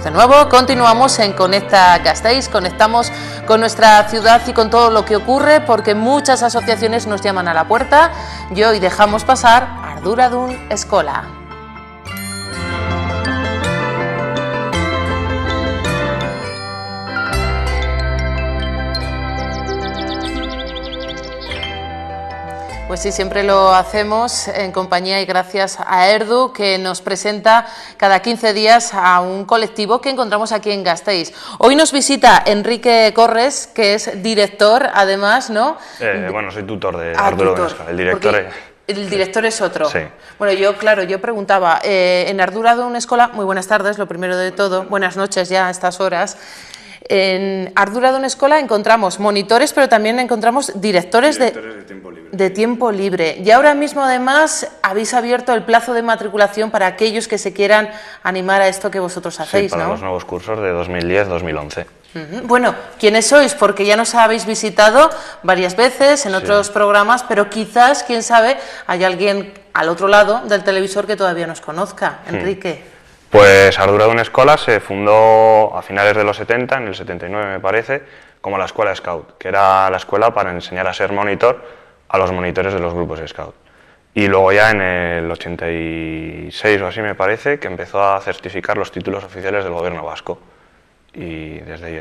de nuevo, continuamos en Conecta Gasteiz, conectamos con nuestra ciudad y con todo lo que ocurre porque muchas asociaciones nos llaman a la puerta y hoy dejamos pasar Arduradun Eskola. Pues sí, siempre lo hacemos en compañía y gracias a Erdu, que nos presenta cada 15 días a un colectivo que encontramos aquí en Gasteiz. Hoy nos visita Enrique Corres, que es director, además, ¿no? Bueno, soy tutor de Arduradun Eskola, el director el director es otro. Sí. Bueno, yo preguntaba, en Arduradun Eskola, muy buenas tardes, lo primero de todo, buenas noches ya a estas horas. En Arduradun Eskola encontramos monitores, pero también encontramos directores de tiempo libre. Y ahora mismo, además, habéis abierto el plazo de matriculación para aquellos que se quieran animar a esto que vosotros hacéis, para ¿no? los nuevos cursos de 2010-2011. Bueno, ¿quiénes sois? Porque ya nos habéis visitado varias veces en otros programas, pero quizás, quién sabe, hay alguien al otro lado del televisor que todavía nos conozca. Enrique. Pues Arduradun Eskola se fundó a finales de los 70, en el 79 me parece, como la escuela Scout, que era la escuela para enseñar a ser monitor a los monitores de los grupos Scout. Y luego ya en el 86 o así me parece que empezó a certificar los títulos oficiales del gobierno vasco. Y desde ahí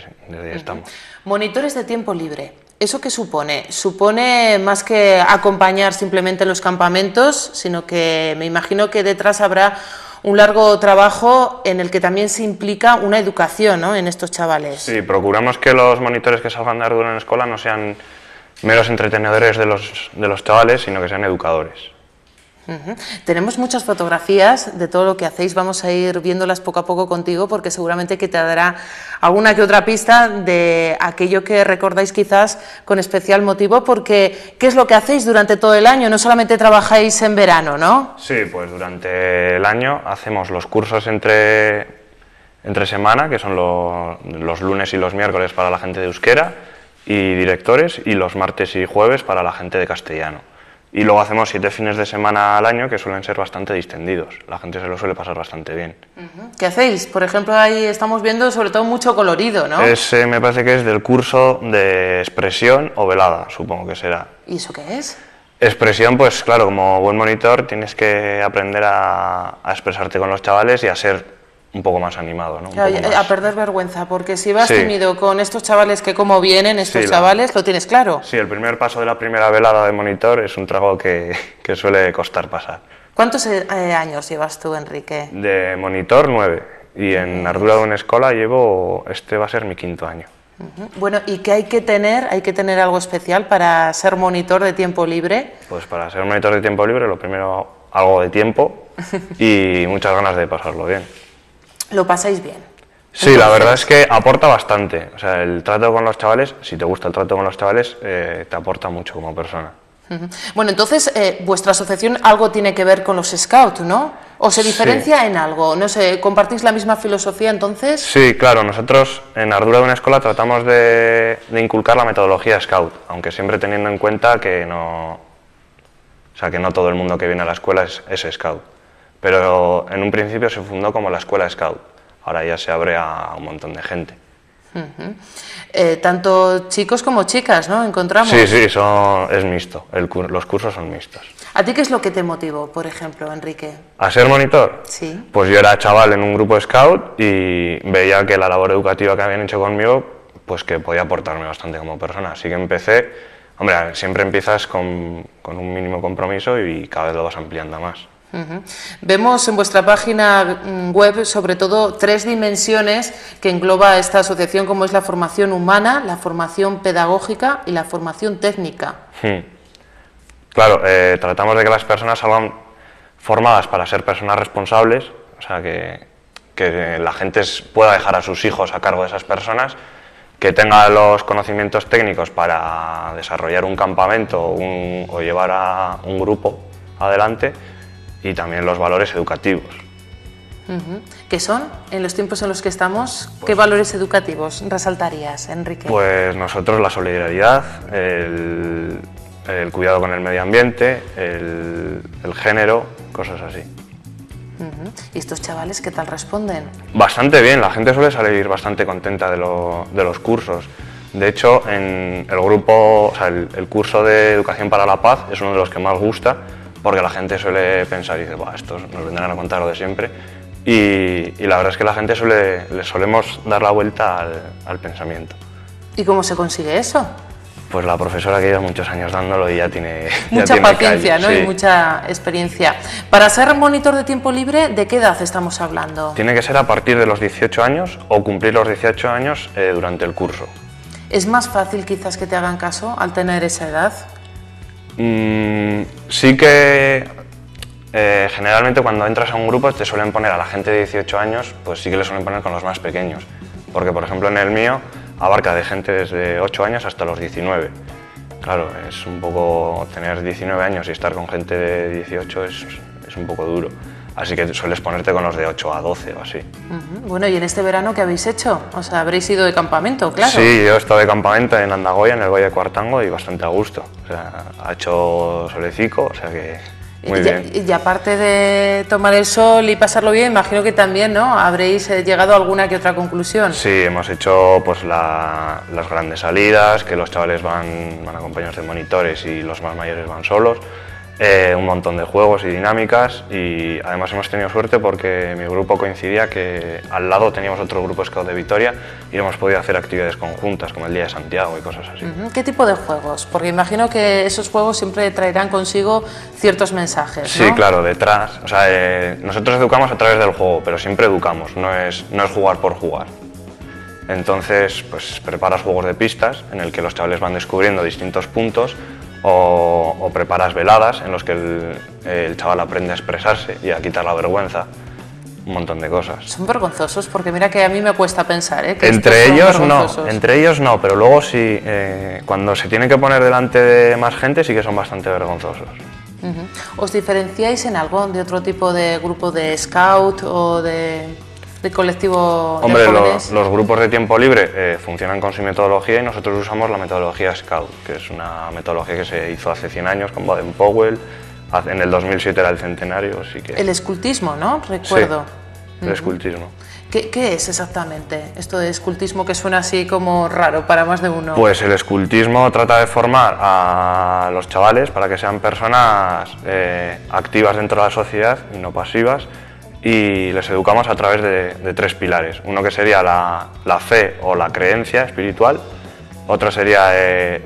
estamos. Monitores de tiempo libre. ¿Eso qué supone? Supone más que acompañar simplemente en los campamentos, sino que me imagino que detrás habrá un largo trabajo en el que también se implica una educación, ¿no?, en estos chavales. Sí, procuramos que los monitores que salgan de Arduradun Eskola no sean meros entretenedores de los chavales, sino que sean educadores. Tenemos muchas fotografías de todo lo que hacéis, vamos a ir viéndolas poco a poco contigo porque seguramente que te dará alguna que otra pista de aquello que recordáis quizás con especial motivo, porque ¿qué es lo que hacéis durante todo el año? No solamente trabajáis en verano, ¿no? Sí, pues durante el año hacemos los cursos entre semana, que son los lunes y los miércoles para la gente de euskera y directores, y los martes y jueves para la gente de castellano. Y luego hacemos 7 fines de semana al año que suelen ser bastante distendidos. La gente se lo suele pasar bastante bien. ¿Qué hacéis? Por ejemplo, ahí estamos viendo sobre todo mucho colorido, ¿no? Me parece que es del curso de expresión o velada, supongo que será. ¿Y eso qué es? Expresión, pues claro, como buen monitor tienes que aprender a expresarte con los chavales y a ser un poco más animado, ¿no? A perder vergüenza, porque si vas tímido con estos chavales que como vienen estos chavales, lo tienes claro. Sí, el primer paso de la primera velada de monitor es un trago que suele costar pasar. ¿Cuántos años llevas tú, Enrique? De monitor 9, y en Arduradun Eskola este va a ser mi 5º año. Bueno, ¿y qué hay que tener? ¿Hay que tener algo especial para ser monitor de tiempo libre? Pues para ser monitor de tiempo libre, lo primero, algo de tiempo y muchas ganas de pasarlo bien. ¿Lo pasáis bien? Sí, entonces, la verdad es que aporta bastante. O sea, el trato con los chavales, si te gusta el trato con los chavales, te aporta mucho como persona. Bueno, entonces, vuestra asociación algo tiene que ver con los Scouts, ¿no? ¿O se diferencia en algo? No sé, ¿compartís la misma filosofía entonces? Sí, claro, nosotros en Arduradun Eskola tratamos de inculcar la metodología Scout, aunque siempre teniendo en cuenta que no todo el mundo que viene a la escuela es Scout. Pero en un principio se fundó como la escuela Scout, ahora ya se abre a un montón de gente. Tanto chicos como chicas, ¿no? Encontramos. Sí, es mixto, los cursos son mixtos. ¿A ti qué es lo que te motivó, por ejemplo, Enrique? ¿A ser monitor? Sí. Pues yo era chaval en un grupo Scout y veía que la labor educativa que habían hecho conmigo, pues que podía aportarme bastante como persona, así que empecé. Hombre, siempre empiezas con un mínimo compromiso y cada vez lo vas ampliando más. Vemos en vuestra página web sobre todo 3 dimensiones que engloba esta asociación, como es la formación humana, la formación pedagógica y la formación técnica. Claro, tratamos de que las personas salgan formadas para ser personas responsables, o sea, que la gente pueda dejar a sus hijos a cargo de esas personas, que tenga los conocimientos técnicos para desarrollar un campamento o llevar a un grupo adelante, y también los valores educativos. ¿Qué son, en los tiempos en los que estamos, qué valores educativos resaltarías, Enrique? Pues nosotros la solidaridad, el cuidado con el medio ambiente, el género, cosas así. ¿Y estos chavales qué tal responden? Bastante bien, la gente suele salir bastante contenta de los cursos. De hecho, en el grupo, o sea, el curso de Educación para la Paz es uno de los que más gusta, porque la gente suele pensar y dice, estos nos vendrán a contar lo de siempre. Y la verdad es que la gente le solemos dar la vuelta al pensamiento. ¿Y cómo se consigue eso? Pues la profesora que lleva muchos años dándolo y ya tiene mucha paciencia, calle, ¿no? Sí. Y mucha experiencia. Para ser monitor de tiempo libre, ¿de qué edad estamos hablando? Tiene que ser a partir de los 18 años o cumplir los 18 años durante el curso. ¿Es más fácil quizás que te hagan caso al tener esa edad? Sí que generalmente cuando entras a un grupo te suelen poner a la gente de 18 años, pues sí que le suelen poner con los más pequeños. Porque por ejemplo en el mío abarca de gente desde 8 años hasta los 19. Claro, es un poco tener 19 años y estar con gente de 18 es un poco duro. Así que sueles ponerte con los de 8 a 12 o así. Bueno, ¿y en este verano qué habéis hecho? O sea, habréis ido de campamento, claro. Sí, yo he estado de campamento en Andagoya, en el Valle de Cuartango, y bastante a gusto. O sea, ha hecho solecico, o sea que muy bien. Y aparte de tomar el sol y pasarlo bien, imagino que también, ¿no? Habréis llegado a alguna que otra conclusión. Sí, hemos hecho pues las grandes salidas, que los chavales van acompañados de monitores y los más mayores van solos. Un montón de juegos y dinámicas, y además hemos tenido suerte porque mi grupo coincidía que al lado teníamos otro grupo Scout de Vitoria y hemos podido hacer actividades conjuntas como el Día de Santiago y cosas así. ¿Qué tipo de juegos? Porque imagino que esos juegos siempre traerán consigo ciertos mensajes, ¿no? Sí, claro, detrás. O sea, nosotros educamos a través del juego, pero siempre educamos, no es jugar por jugar. Entonces, pues preparas juegos de pistas en el que los chavales van descubriendo distintos puntos, o preparas veladas en los que el chaval aprende a expresarse y a quitar la vergüenza, un montón de cosas. Son vergonzosos, porque mira que a mí me cuesta pensar, que entre ellos no, pero luego sí, cuando se tienen que poner delante de más gente sí que son bastante vergonzosos. ¿Os diferenciáis en algo de otro tipo de grupo de scout o de colectivo de Hombre, jóvenes? los grupos de tiempo libre funcionan con su metodología y nosotros usamos la metodología Scout, que es una metodología que se hizo hace 100 años con Baden-Powell, en el 2007 era el centenario, así que... El escultismo, ¿no? Recuerdo. Sí, el escultismo. ¿Qué es exactamente esto de escultismo que suena así como raro para más de uno? Pues el escultismo trata de formar a los chavales para que sean personas activas dentro de la sociedad y no pasivas, y les educamos a través de 3 pilares. Uno que sería la fe o la creencia espiritual, otro sería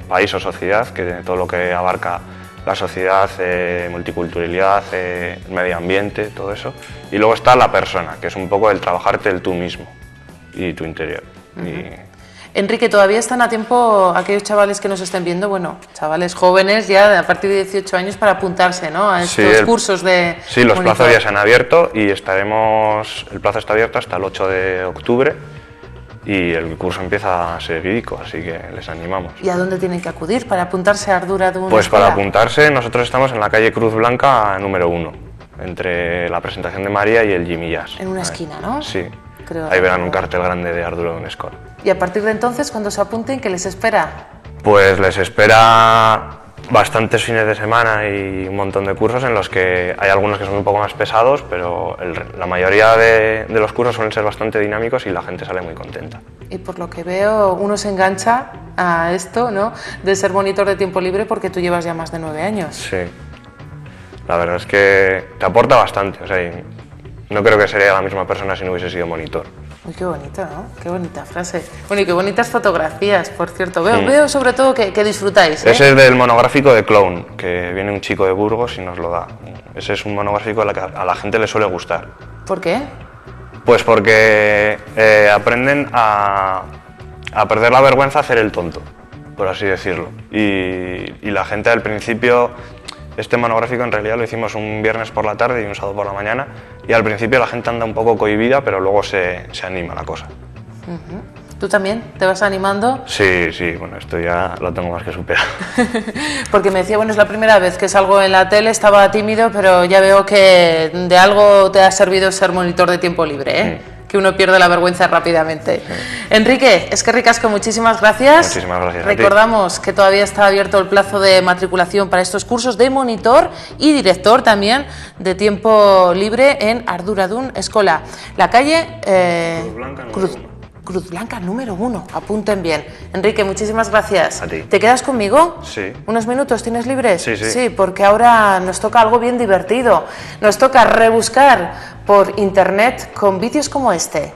país o sociedad, que todo lo que abarca la sociedad, multiculturalidad, medio ambiente, todo eso. Y luego está la persona, que es un poco el trabajarte el tú mismo y tu interior. Enrique, ¿todavía están a tiempo aquellos chavales que nos estén viendo, bueno, chavales jóvenes ya a partir de 18 años, para apuntarse, ¿no?, a estos cursos de Sí, los monitor? plazos ya se han abierto y el plazo está abierto hasta el 8 de octubre y el curso empieza seguidico, así que les animamos. ¿Y a dónde tienen que acudir para apuntarse a Ardura de una Pues escuela? para apuntarse nosotros estamos en la calle Cruz Blanca número 1, entre la Presentación de María y el Jimmy Jazz. En una esquina, ¿no? Sí. Creo Ahí verán un cartel grande de Ardura de una escuela. Y a partir de entonces, cuando se apunten, ¿qué les espera? Pues les espera bastantes fines de semana y un montón de cursos en los que hay algunos que son un poco más pesados, pero la mayoría de los cursos suelen ser bastante dinámicos y la gente sale muy contenta. Y por lo que veo, uno se engancha a esto, ¿no?, de ser monitor de tiempo libre, porque tú llevas ya más de 9 años. Sí, la verdad es que te aporta bastante, o sea, no creo que sería la misma persona si no hubiese sido monitor. Uy, qué bonito, ¿no? Qué bonita frase. Bueno, y qué bonitas fotografías, por cierto. Veo sobre todo que disfrutáis, ¿eh? Ese es del monográfico de Clown, que viene un chico de Burgos y nos lo da. Ese es un monográfico a la gente le suele gustar. ¿Por qué? Pues porque aprenden a perder la vergüenza a hacer el tonto, por así decirlo. Y la gente al principio, este monográfico en realidad lo hicimos un viernes por la tarde y un sábado por la mañana, y al principio la gente anda un poco cohibida, pero luego se anima la cosa. ¿Tú también te vas animando? Sí, bueno, esto ya lo tengo más que superado. Porque me decía, bueno, es la primera vez que salgo en la tele, estaba tímido, pero ya veo que de algo te ha servido ser monitor de tiempo libre, ¿eh? que uno pierde la vergüenza rápidamente. Enrique, es que ricasco, muchísimas gracias. Muchísimas gracias a ti. Recordamos que todavía está abierto el plazo de matriculación para estos cursos de monitor y director también de tiempo libre en Arduradun Escola. La calle Cruz Blanca número 1, apunten bien. Enrique, muchísimas gracias. A ti. ¿Te quedas conmigo? Sí. ¿Unos minutos tienes libres? Sí, sí. Sí, porque ahora nos toca algo bien divertido. Nos toca rebuscar por internet con vídeos como este.